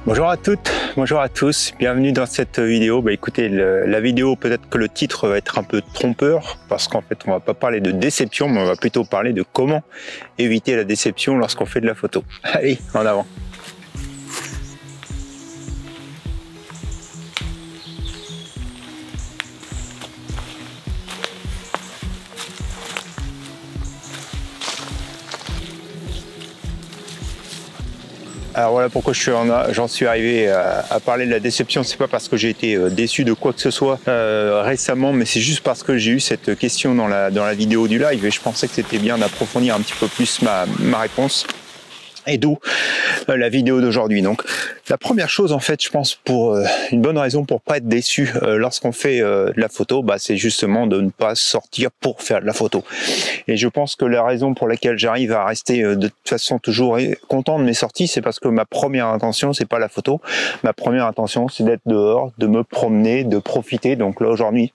Bonjour à toutes, bonjour à tous, bienvenue dans cette vidéo. Écoutez, la vidéo, peut-être que le titre va être un peu trompeur parce qu'en fait on va pas parler de déception, mais on va plutôt parler de comment éviter la déception lorsqu'on fait de la photo. Allez, en avant. Alors voilà pourquoi j'en suis arrivé à parler de la déception. C'est pas parce que j'ai été déçu de quoi que ce soit récemment, mais c'est juste parce que j'ai eu cette question dans la vidéo du live et je pensais que c'était bien d'approfondir un petit peu plus ma réponse. Et d'où la vidéo d'aujourd'hui. Donc la première chose en fait, je pense, pour une bonne raison pour pas être déçu lorsqu'on fait de la photo, c'est justement de ne pas sortir pour faire de la photo. Et je pense que la raison pour laquelle j'arrive à rester de toute façon toujours content de mes sorties, c'est parce que ma première intention, c'est pas la photo. Ma première intention, c'est d'être dehors, de me promener, de profiter. Donc là aujourd'hui,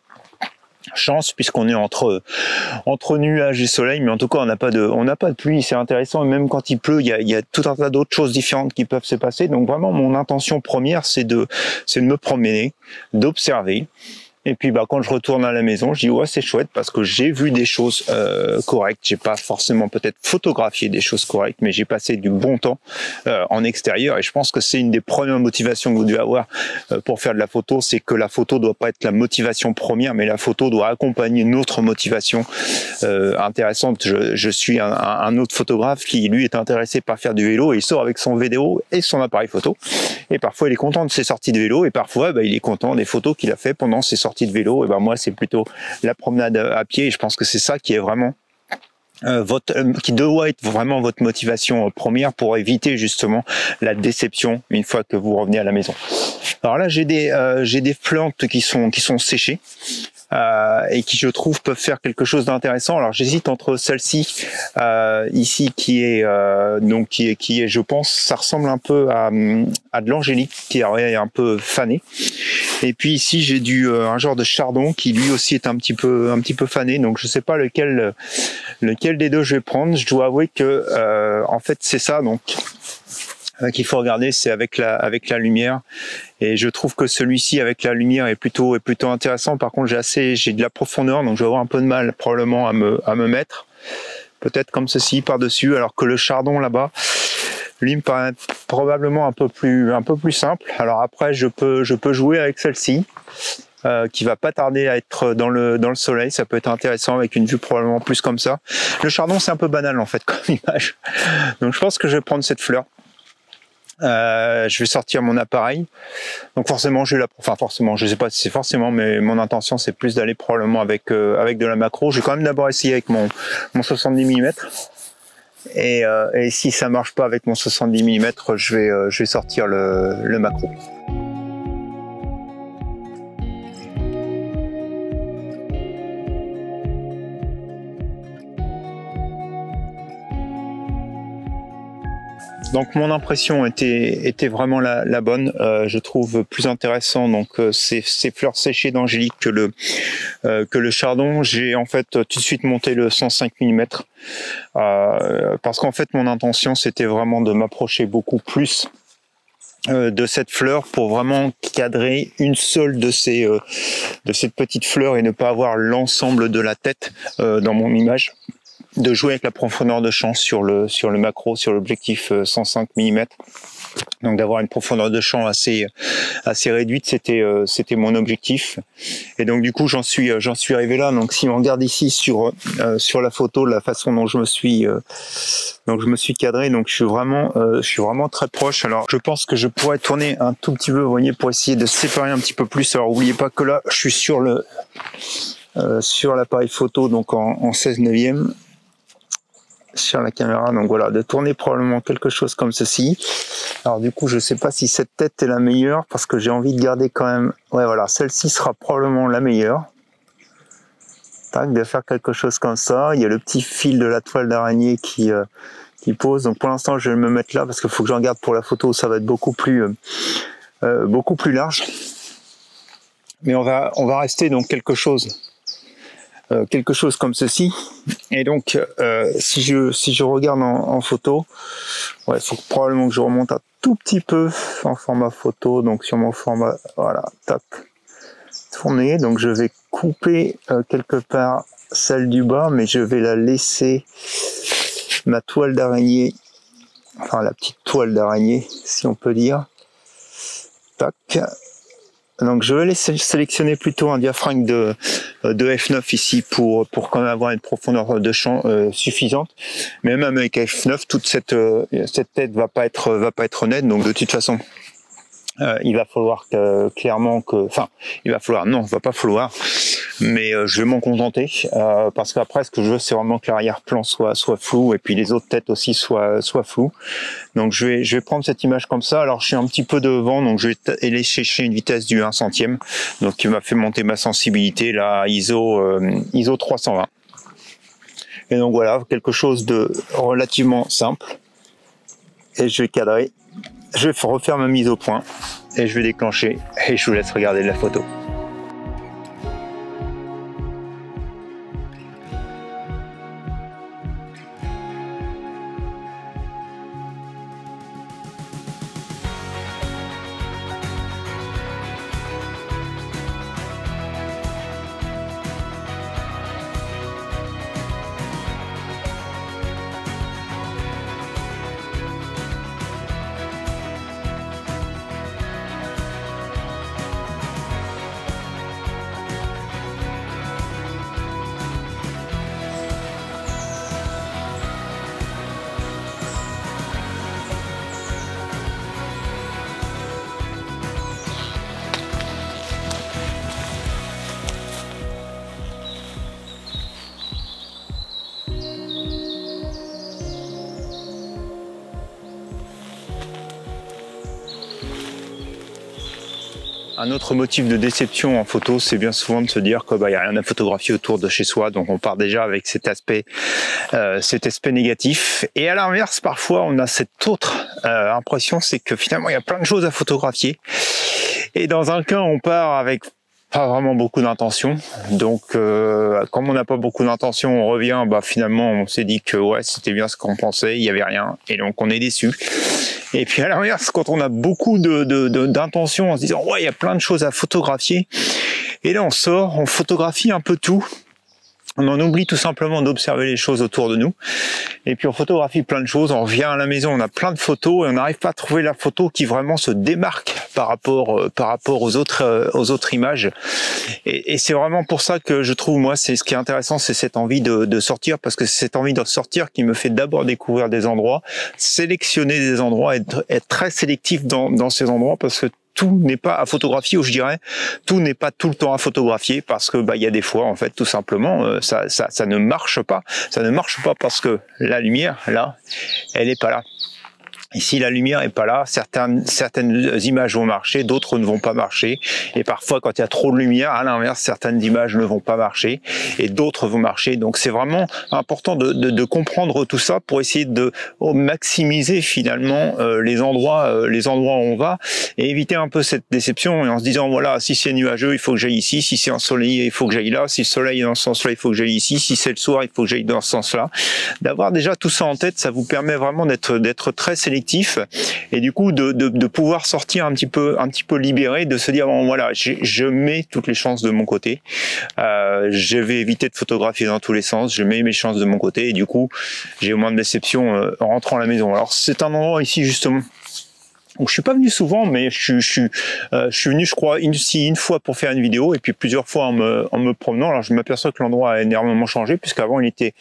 chance puisqu'on est entre nuages et soleil, mais en tout cas on n'a pas de pluie, c'est intéressant. Et même quand il pleut, il y a tout un tas d'autres choses différentes qui peuvent se passer. Donc vraiment mon intention première c'est de me promener, d'observer. Et puis quand je retourne à la maison, je dis ouais c'est chouette parce que j'ai vu des choses correctes. J'ai pas forcément peut-être photographié des choses correctes, mais j'ai passé du bon temps en extérieur. Et je pense que c'est une des premières motivations que vous devez avoir pour faire de la photo, c'est que la photo doit pas être la motivation première, mais la photo doit accompagner une autre motivation intéressante. Je suis un autre photographe qui lui est intéressé par faire du vélo et il sort avec son vidéo et son appareil photo. Et parfois il est content de ses sorties de vélo et parfois il est content des photos qu'il a fait pendant ses sorties de vélo. Et moi c'est plutôt la promenade à pied et je pense que c'est ça qui est vraiment qui doit être vraiment votre motivation première pour éviter justement la déception une fois que vous revenez à la maison. Alors là j'ai des plantes qui sont séchées et qui je trouve peuvent faire quelque chose d'intéressant. Alors j'hésite entre celle-ci ici qui est je pense ça ressemble un peu à de l'angélique qui est un peu fané. Et puis ici j'ai un genre de chardon qui lui aussi est un petit peu fané. Donc je sais pas lequel des deux je vais prendre. Je dois avouer que en fait c'est ça donc qu'il faut regarder, c'est avec la lumière. Et je trouve que celui-ci avec la lumière est plutôt intéressant. Par contre j'ai de la profondeur, donc je vais avoir un peu de mal probablement à me mettre. Peut-être comme ceci par-dessus, alors que le chardon là-bas, lui me paraît probablement un peu plus simple. Alors après je peux jouer avec celle-ci. Qui va pas tarder à être dans le soleil, ça peut être intéressant avec une vue probablement plus comme ça. Le chardon c'est un peu banal en fait comme image, donc je pense que je vais prendre cette fleur. Je vais sortir mon appareil, donc forcément je sais pas si c'est forcément, mais mon intention c'est plus d'aller probablement avec de la macro. Je vais quand même d'abord essayer avec mon 70 mm et si ça marche pas avec mon 70 mm, je vais sortir le macro. Donc mon impression était vraiment la bonne. Je trouve plus intéressant donc ces fleurs séchées d'angélique que le chardon. J'ai en fait tout de suite monté le 105 mm parce qu'en fait mon intention c'était vraiment de m'approcher beaucoup plus de cette fleur pour vraiment cadrer une seule de cette petite fleur et ne pas avoir l'ensemble de la tête dans mon image. De jouer avec la profondeur de champ sur le macro, sur l'objectif 105 mm. Donc d'avoir une profondeur de champ assez réduite, c'était mon objectif. Et donc du coup j'en suis arrivé là. Donc si on regarde ici sur la photo, la façon dont je me suis cadré, donc je suis vraiment très proche. Alors je pense que je pourrais tourner un tout petit peu, vous voyez, pour essayer de séparer un petit peu plus. Alors n'oubliez pas que là je suis sur l'appareil photo, donc en 16/9 sur la caméra, donc voilà, de tourner probablement quelque chose comme ceci. Alors du coup je sais pas si cette tête est la meilleure parce que j'ai envie de garder quand même, ouais voilà, celle-ci sera probablement la meilleure. Tac, de faire quelque chose comme ça. Il y a le petit fil de la toile d'araignée qui pose, donc pour l'instant je vais me mettre là parce qu'il faut que je regarde pour la photo, ça va être beaucoup plus large, mais on va rester donc quelque chose comme ceci. Et donc si je regarde en photo, ouais, il faut probablement que je remonte tout petit peu en format photo, donc sur mon format, voilà, tac, tourner. Donc je vais couper quelque part celle du bas, mais je vais la laisser, ma toile d'araignée, enfin la petite toile d'araignée, si on peut dire. Tac. Donc je vais les sélectionner plutôt un diaphragme de f9 ici pour quand même avoir une profondeur de champ suffisante. Mais même avec f9, toute cette tête va pas être nette. Donc de toute façon, il va falloir clairement que, enfin, il va falloir, non, il va pas falloir. Mais je vais m'en contenter parce qu'après ce que je veux c'est vraiment que l'arrière-plan soit flou et puis les autres têtes aussi soient floues. Donc je vais prendre cette image comme ça. Alors je suis un petit peu devant, donc je vais aller chercher une vitesse du 1 centième, donc qui m'a fait monter ma sensibilité là ISO 320. Et donc voilà, quelque chose de relativement simple. Et je vais cadrer, je vais refaire ma mise au point et je vais déclencher et je vous laisse regarder la photo. Un autre motif de déception en photo, c'est bien souvent de se dire que y a rien à photographier autour de chez soi, donc on part déjà avec cet aspect négatif. Et à l'inverse, parfois, on a cette autre impression, c'est que finalement, il y a plein de choses à photographier. Et dans un cas, on part avec pas vraiment beaucoup d'intention. Donc, comme on n'a pas beaucoup d'intention, on revient. Finalement, on s'est dit que ouais, c'était bien ce qu'on pensait, il y avait rien, et donc on est déçu. Et puis à l'inverse, quand on a beaucoup d'intention en se disant ouais, il y a plein de choses à photographier, et là on sort, on photographie un peu tout. On en oublie tout simplement d'observer les choses autour de nous. Et puis on photographie plein de choses, on revient à la maison, on a plein de photos et on n'arrive pas à trouver la photo qui vraiment se démarque par rapport aux autres images. Et c'est vraiment pour ça que je trouve, moi, c'est ce qui est intéressant, c'est cette envie de sortir, parce que c'est cette envie de sortir qui me fait d'abord découvrir des endroits, sélectionner des endroits, être très sélectif dans ces endroits, parce que tout n'est pas à photographier, ou je dirais, tout n'est pas tout le temps à photographier, parce que il y a des fois, en fait, tout simplement, ça ne marche pas. Ça ne marche pas parce que la lumière, là, elle est pas là. Et si la lumière est pas là, certaines images vont marcher, d'autres ne vont pas marcher. Et parfois, quand il y a trop de lumière, à l'inverse, certaines images ne vont pas marcher et d'autres vont marcher. Donc, c'est vraiment important de comprendre tout ça pour essayer de maximiser finalement les endroits où on va, et éviter un peu cette déception, et en se disant voilà, si c'est nuageux, il faut que j'aille ici. Si c'est ensoleillé, il faut que j'aille là. Si le soleil est dans ce sens-là, il faut que j'aille ici. Si c'est le soir, il faut que j'aille dans ce sens-là. D'avoir déjà tout ça en tête, ça vous permet vraiment d'être très sélectif, et du coup de pouvoir sortir un petit peu libéré, de se dire bon voilà, je mets toutes les chances de mon côté, je vais éviter de photographier dans tous les sens, je mets mes chances de mon côté, et du coup j'ai moins de déception en rentrant à la maison. Alors c'est un endroit ici justement où je suis pas venu souvent, mais je suis venu, je crois, une fois pour faire une vidéo, et puis plusieurs fois en me promenant. Alors je m'aperçois que l'endroit a énormément changé, puisqu'avant il était,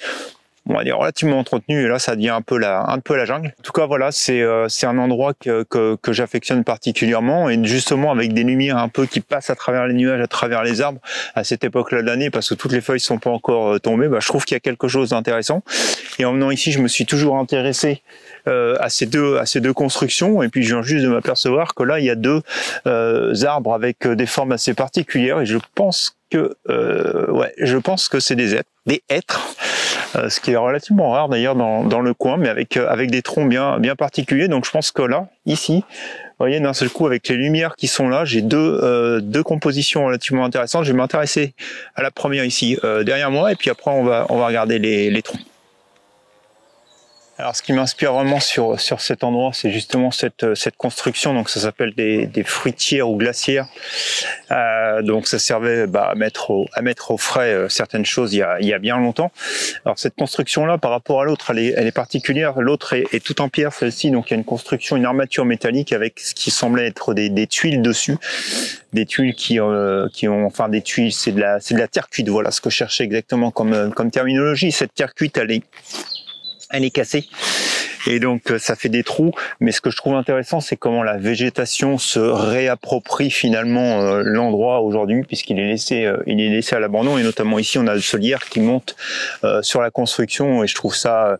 on va dire, relativement entretenu, et là ça devient un peu la jungle. En tout cas voilà, c'est un endroit que j'affectionne particulièrement, et justement avec des lumières un peu qui passent à travers les nuages, à travers les arbres à cette époque-là de l'année, parce que toutes les feuilles sont pas encore tombées. Je trouve qu'il y a quelque chose d'intéressant, et en venant ici je me suis toujours intéressé à ces deux constructions, et puis je viens juste de m'apercevoir que là il y a deux arbres avec des formes assez particulières, et je pense que c'est des hêtres, ce qui est relativement rare d'ailleurs dans le coin, mais avec des troncs bien particuliers. Donc je pense que là, ici, vous voyez, d'un seul coup, avec les lumières qui sont là, j'ai deux compositions relativement intéressantes. Je vais m'intéresser à la première ici derrière moi, et puis après on va regarder les troncs. Alors, ce qui m'inspire vraiment sur cet endroit, c'est justement cette construction. Donc, ça s'appelle des fruitières ou glacières. Donc, ça servait à mettre au frais certaines choses il y a bien longtemps. Alors, cette construction-là, par rapport à l'autre, elle est particulière. L'autre est toute en pierre, celle-ci. Donc, il y a une construction, une armature métallique avec ce qui semblait être des tuiles dessus. Des tuiles qui ont, enfin, des tuiles, c'est de la terre cuite. Voilà ce que je cherchais exactement comme terminologie. Cette terre cuite, elle est cassée et donc ça fait des trous, mais ce que je trouve intéressant, c'est comment la végétation se réapproprie finalement l'endroit aujourd'hui, puisqu'il est laissé à l'abandon, et notamment ici on a ce lierre qui monte sur la construction, et je trouve ça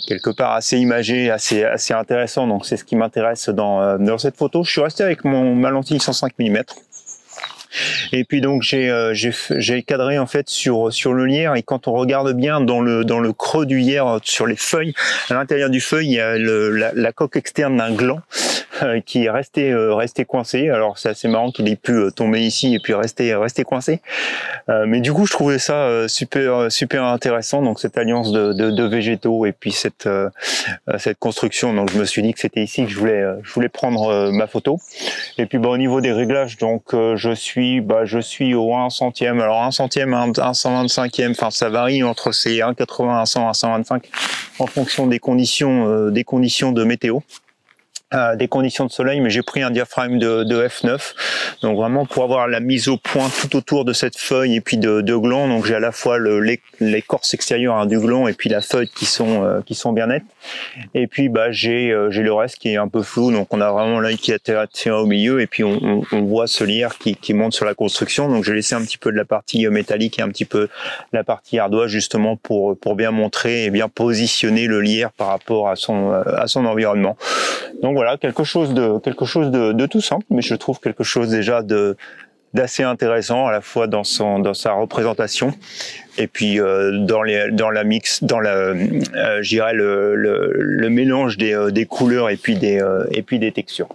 quelque part assez imagé, assez intéressant. Donc c'est ce qui m'intéresse dans cette photo. Je suis resté avec ma lentille 105 mm. Et puis donc j'ai cadré en fait sur le lierre, et quand on regarde bien dans le creux du lierre, sur les feuilles, à l'intérieur du feuille, il y a la coque externe d'un gland qui est resté coincé. Alors c'est assez marrant qu'il ait pu tomber ici et puis rester coincé. Mais du coup je trouvais ça super intéressant, donc cette alliance de végétaux et puis cette construction. Donc je me suis dit que c'était ici que je voulais prendre ma photo. Et puis au niveau des réglages, donc je suis au 1 centième. Alors 1 centième, 1 125e, enfin ça varie entre ces 1,80 à 100 à 125 en fonction des conditions de météo. Des conditions de soleil, mais j'ai pris un diaphragme de F9, donc vraiment pour avoir la mise au point tout autour de cette feuille et puis de glands. Donc j'ai à la fois l'écorce extérieure du gland et puis la feuille qui sont bien nettes, et puis j'ai le reste qui est un peu flou, donc on a vraiment l'œil qui est au milieu, et puis on voit ce lierre qui monte sur la construction. Donc j'ai laissé un petit peu de la partie métallique et un petit peu la partie ardoise, justement pour bien montrer et bien positionner le lierre par rapport à son environnement. Donc voilà, quelque chose de tout simple, mais je trouve quelque chose déjà d'assez intéressant, à la fois dans sa représentation, et puis je dirais le mélange des couleurs et puis des textures.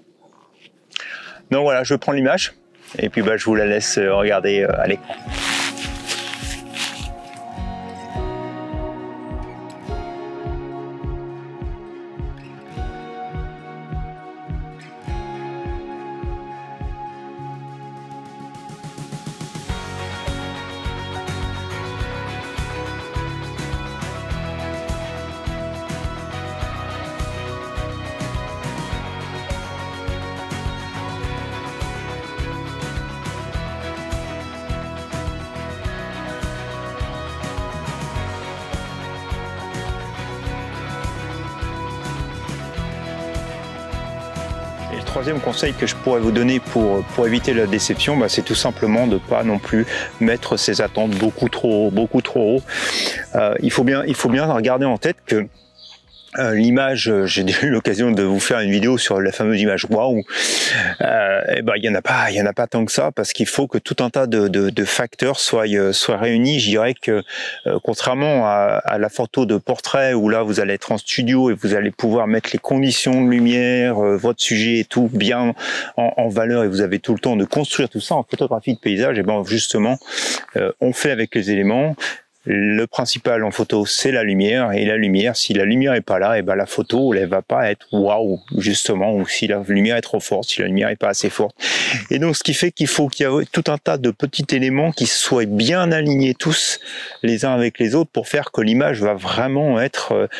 Donc voilà, je prends l'image et puis je vous la laisse regarder à l'écran. Et le troisième conseil que je pourrais vous donner pour éviter la déception, c'est tout simplement de pas non plus mettre ses attentes beaucoup trop haut. Il faut bien regarder en tête que l'image, j'ai déjà eu l'occasion de vous faire une vidéo sur la fameuse image waouh. Il y en a pas tant que ça, parce qu'il faut que tout un tas de facteurs soient réunis. Je dirais que contrairement à la photo de portrait, où là vous allez être en studio et vous allez pouvoir mettre les conditions de lumière, votre sujet et tout bien en valeur, et vous avez tout le temps de construire tout ça en photographie de paysage. Et justement, on fait avec les éléments. Le principal en photo, c'est la lumière, et la lumière, si la lumière est pas là, la photo, elle va pas être waouh, justement, ou si la lumière est trop forte, si la lumière est pas assez forte. Et donc, ce qui fait qu'il y a tout un tas de petits éléments qui soient bien alignés tous les uns avec les autres pour faire que l'image va vraiment être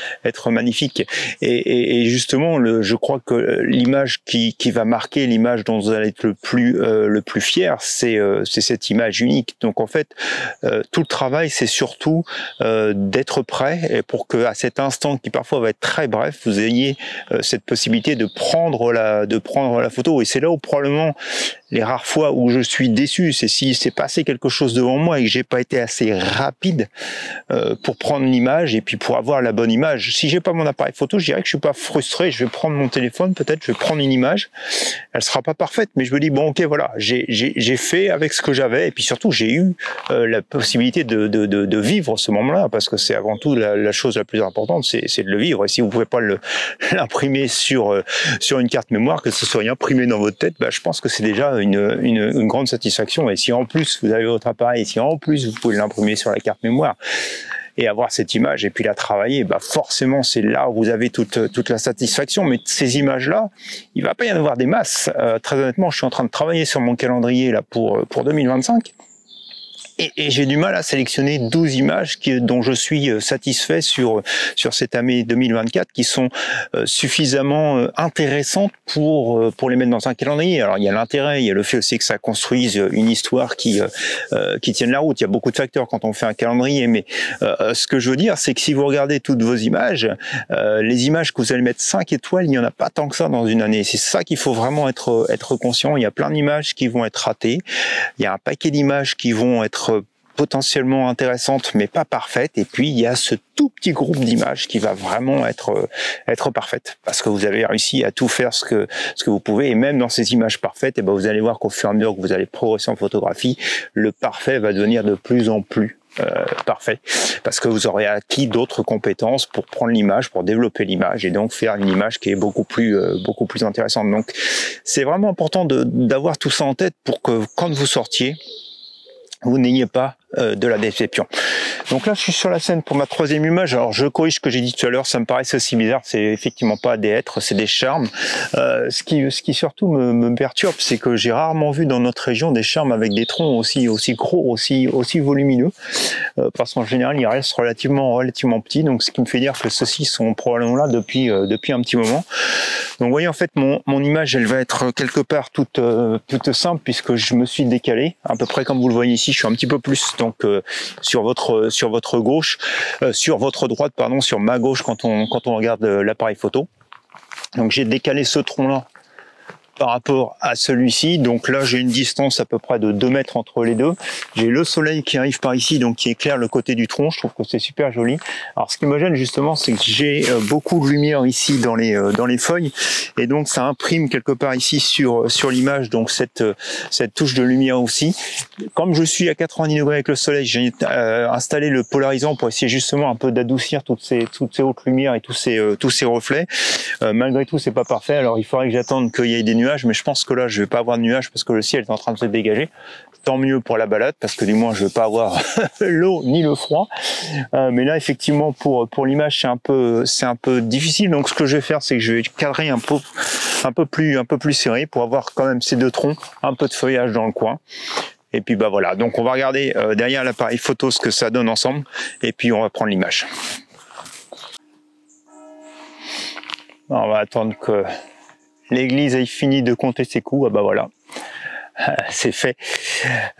magnifique. Et justement, je crois que l'image qui va marquer, l'image dont vous allez être le plus fier, c'est cette image unique. Donc en fait, tout le travail, c'est surtout d'être prêt, et pour que à cet instant qui parfois va être très bref, vous ayez cette possibilité de prendre la photo. Et c'est là où probablement les rares fois où je suis déçu, c'est si s'est passé quelque chose devant moi et que j'ai pas été assez rapide pour prendre l'image et puis pour avoir la bonne image. Si j'ai pas mon appareil photo, je dirais que je suis pas frustré. Je vais prendre mon téléphone, peut-être je vais prendre une image, elle sera pas parfaite, mais je me dis bon ok, voilà, j'ai fait avec ce que j'avais, et puis surtout j'ai eu la possibilité de vivre ce moment-là, parce que c'est avant tout la chose la plus importante, c'est de le vivre. Et si vous pouvez pas l'imprimer sur une carte mémoire, que ce soit imprimé dans votre tête, je pense que c'est déjà une grande satisfaction. Et si en plus vous avez votre appareil, et si en plus vous pouvez l'imprimer sur la carte mémoire, et avoir cette image et puis la travailler, bah forcément c'est là où vous avez toute la satisfaction. Mais ces images-là, il va pas y en avoir des masses. Très honnêtement, je suis en train de travailler sur mon calendrier là pour 2025. Et j'ai du mal à sélectionner 12 images dont je suis satisfait sur cette année 2024, qui sont suffisamment intéressantes pour les mettre dans un calendrier. Alors il y a l'intérêt, il y a le fait aussi que ça construise une histoire qui tienne la route. Il y a beaucoup de facteurs quand on fait un calendrier, mais ce que je veux dire, c'est que si vous regardez toutes vos images, les images que vous allez mettre 5 étoiles, il n'y en a pas tant que ça dans une année. C'est ça qu'il faut vraiment être conscient. Il y a plein d'images qui vont être ratées. Il y a un paquet d'images qui vont être potentiellement intéressantes mais pas parfaites, et puis il y a ce tout petit groupe d'images qui va vraiment être parfaite parce que vous avez réussi à tout faire ce que vous pouvez. Et même dans ces images parfaites, et ben vous allez voir qu'au fur et à mesure que vous allez progresser en photographie, le parfait va devenir de plus en plus parfait, parce que vous aurez acquis d'autres compétences pour prendre l'image, pour développer l'image et donc faire une image qui est beaucoup plus intéressante. Donc c'est vraiment important d'avoir tout ça en tête pour que quand vous sortiez, vous n'ayez pas de la déception. Donc là, je suis sur la scène pour ma troisième image. Alors, je corrige ce que j'ai dit tout à l'heure, ça me paraissait aussi bizarre. C'est effectivement pas des hêtres, c'est des charmes. Ce qui surtout me perturbe, c'est que j'ai rarement vu dans notre région des charmes avec des troncs aussi gros, aussi volumineux. Parce qu'en général, ils restent relativement petits. Donc, ce qui me fait dire que ceux-ci sont probablement là depuis un petit moment. Donc, vous voyez, en fait, mon image, elle va être quelque part toute simple, puisque je me suis décalé, à peu près comme vous le voyez ici. Je suis un petit peu plus donc sur votre gauche, sur votre droite, pardon, sur ma gauche quand on regarde l'appareil photo. Donc j'ai décalé ce tronc-là par rapport à celui-ci. Donc là, j'ai une distance à peu près de 2 mètres entre les deux. J'ai le soleil qui arrive par ici, donc qui éclaire le côté du tronc. Je trouve que c'est super joli. Alors, ce qui me gêne justement, c'est que j'ai beaucoup de lumière ici dans les feuilles, et donc ça imprime quelque part ici sur l'image. Donc cette touche de lumière aussi. Comme je suis à 90 degrés avec le soleil, j'ai installé le polarisant pour essayer justement un peu d'adoucir toutes ces hautes lumières et tous ces reflets. Malgré tout, c'est pas parfait. Alors, il faudrait que j'attende qu'il y ait des nuages, mais je pense que là je vais pas avoir de nuages parce que le ciel est en train de se dégager. Tant mieux pour la balade, parce que du moins je vais pas avoir l'eau ni le froid. Mais là effectivement pour l'image c'est un peu difficile. Donc ce que je vais faire, c'est que je vais cadrer un peu plus serré pour avoir quand même ces deux troncs, un peu de feuillage dans le coin. Et puis bah voilà, donc on va regarder derrière l'appareil photo ce que ça donne ensemble, et puis on va prendre l'image. On va attendre que l'église ait fini de compter ses coups. Ah bah voilà, c'est fait.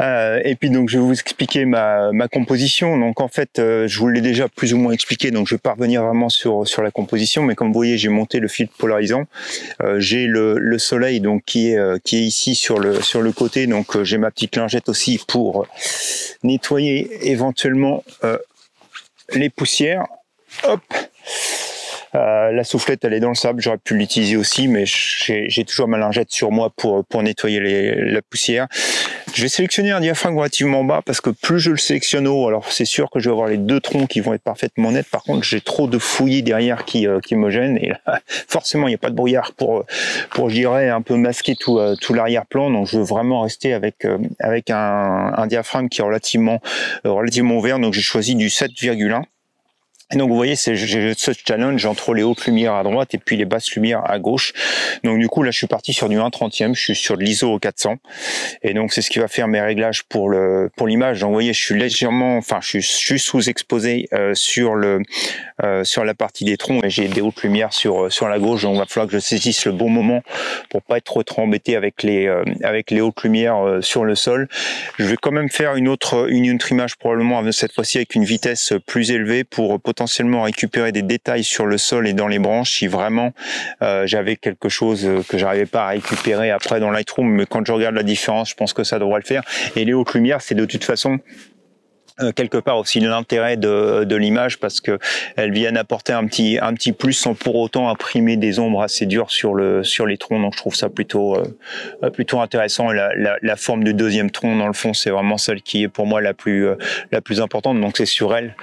Et puis donc je vais vous expliquer ma composition. Donc en fait, je vous l'ai déjà plus ou moins expliqué, donc je vais pas revenir vraiment sur la composition, mais comme vous voyez, j'ai monté le filtre polarisant. J'ai le soleil donc qui est ici sur le côté. Donc j'ai ma petite lingette aussi pour nettoyer éventuellement les poussières. Hop. La soufflette, elle est dans le sable, j'aurais pu l'utiliser aussi, mais j'ai toujours ma lingette sur moi pour nettoyer la poussière. Je vais sélectionner un diaphragme relativement bas, parce que plus je le sélectionne haut, alors c'est sûr que je vais avoir les deux troncs qui vont être parfaitement nets. Par contre, j'ai trop de fouillis derrière qui me gênent, et là, forcément, il n'y a pas de brouillard pour je dirais, un peu masquer tout l'arrière-plan. Donc, je veux vraiment rester avec un diaphragme qui est relativement ouvert. Donc, j'ai choisi du 7,1. Et donc vous voyez, j'ai ce challenge entre les hautes lumières à droite et puis les basses lumières à gauche. Donc du coup là je suis parti sur du 1/30e, je suis sur de l'ISO au 400. Et donc c'est ce qui va faire mes réglages pour l'image. Donc vous voyez, je suis légèrement, enfin je suis sous-exposé sur la partie des troncs, et j'ai des hautes lumières sur la gauche. Donc il va falloir que je saisisse le bon moment pour pas être trop embêté avec les hautes lumières sur le sol. Je vais quand même faire une autre image probablement cette fois-ci avec une vitesse plus élevée pour potentiellement récupérer des détails sur le sol et dans les branches si vraiment j'avais quelque chose que j'arrivais pas à récupérer après dans Lightroom. Mais quand je regarde la différence, je pense que ça devrait le faire. Et les hautes lumières, c'est de toute façon quelque part aussi l'intérêt de l'image, parce que elles viennent apporter un petit plus sans pour autant imprimer des ombres assez dures sur les troncs. Donc je trouve ça plutôt intéressant. La forme du deuxième tronc dans le fond, c'est vraiment celle qui est pour moi la plus importante. Donc c'est sur elle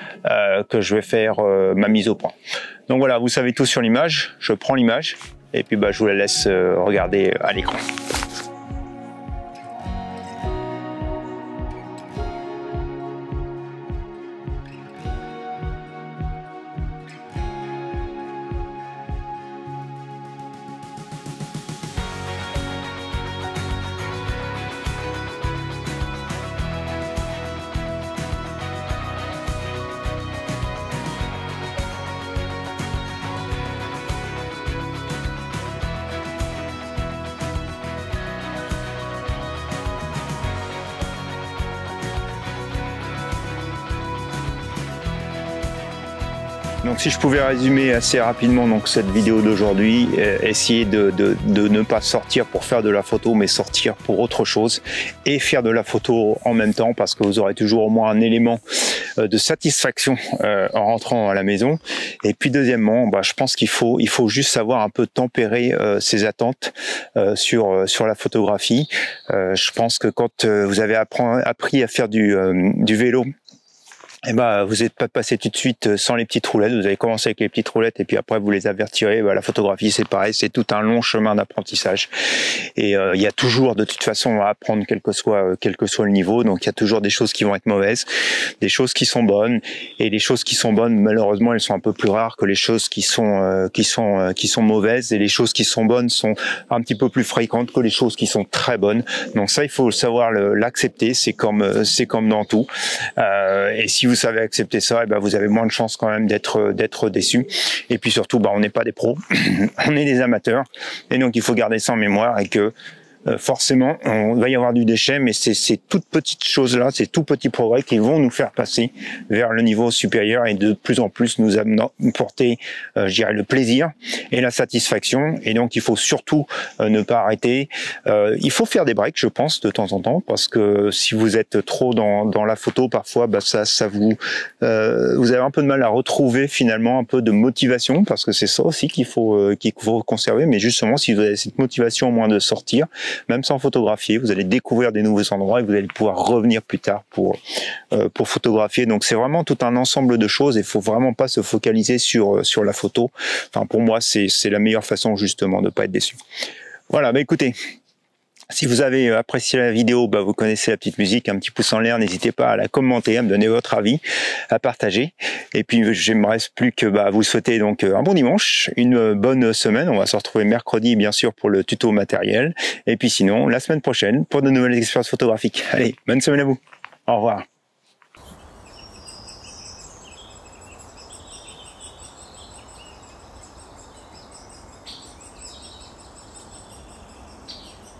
que je vais faire ma mise au point. Donc voilà, vous savez tout sur l'image. Je prends l'image et puis je vous la laisse regarder à l'écran. Donc si je pouvais résumer assez rapidement donc cette vidéo d'aujourd'hui, essayer de ne pas sortir pour faire de la photo, mais sortir pour autre chose et faire de la photo en même temps, parce que vous aurez toujours au moins un élément de satisfaction en rentrant à la maison. Et puis deuxièmement, je pense qu'il faut juste savoir un peu tempérer ses attentes sur la photographie. Je pense que quand vous avez appris à faire du vélo, vous n'êtes pas passé tout de suite sans les petites roulettes. Vous avez commencé avec les petites roulettes et puis après vous les avez retirées. La photographie, c'est pareil, c'est tout un long chemin d'apprentissage. Et il y a toujours de toute façon à apprendre quel que soit le niveau. Donc il y a toujours des choses qui vont être mauvaises, des choses qui sont bonnes, et les choses qui sont bonnes, malheureusement, elles sont un peu plus rares que les choses qui sont mauvaises. Et les choses qui sont bonnes sont un petit peu plus fréquentes que les choses qui sont très bonnes. Donc ça, il faut savoir l'accepter. C'est comme dans tout. Et si vous savez accepter ça, vous avez moins de chances quand même d'être déçu. Et puis surtout, on n'est pas des pros, on est des amateurs. Et donc il faut garder ça en mémoire, et que forcément, on va y avoir du déchet, mais c'est ces toutes petites choses-là, ces tout petits progrès qui vont nous faire passer vers le niveau supérieur et de plus en plus nous apporter, je dirais, le plaisir et la satisfaction. Et donc, il faut surtout ne pas arrêter. Il faut faire des breaks, je pense, de temps en temps, parce que si vous êtes trop dans la photo, parfois, ça vous avez un peu de mal à retrouver finalement un peu de motivation, parce que c'est ça aussi qu'il faut conserver. Mais justement, si vous avez cette motivation au moins de sortir, même sans photographier, vous allez découvrir des nouveaux endroits et vous allez pouvoir revenir plus tard pour photographier. Donc c'est vraiment tout un ensemble de choses, et il faut vraiment pas se focaliser sur la photo. Enfin, pour moi, c'est la meilleure façon justement de ne pas être déçu. Voilà, écoutez, si vous avez apprécié la vidéo, vous connaissez la petite musique, un petit pouce en l'air, n'hésitez pas à la commenter, à me donner votre avis, à partager. Et puis, je ne me reste plus que vous souhaiter donc un bon dimanche, une bonne semaine. On va se retrouver mercredi, bien sûr, pour le tuto matériel. Et puis sinon, la semaine prochaine, pour de nouvelles expériences photographiques. Allez, bonne semaine à vous. Au revoir.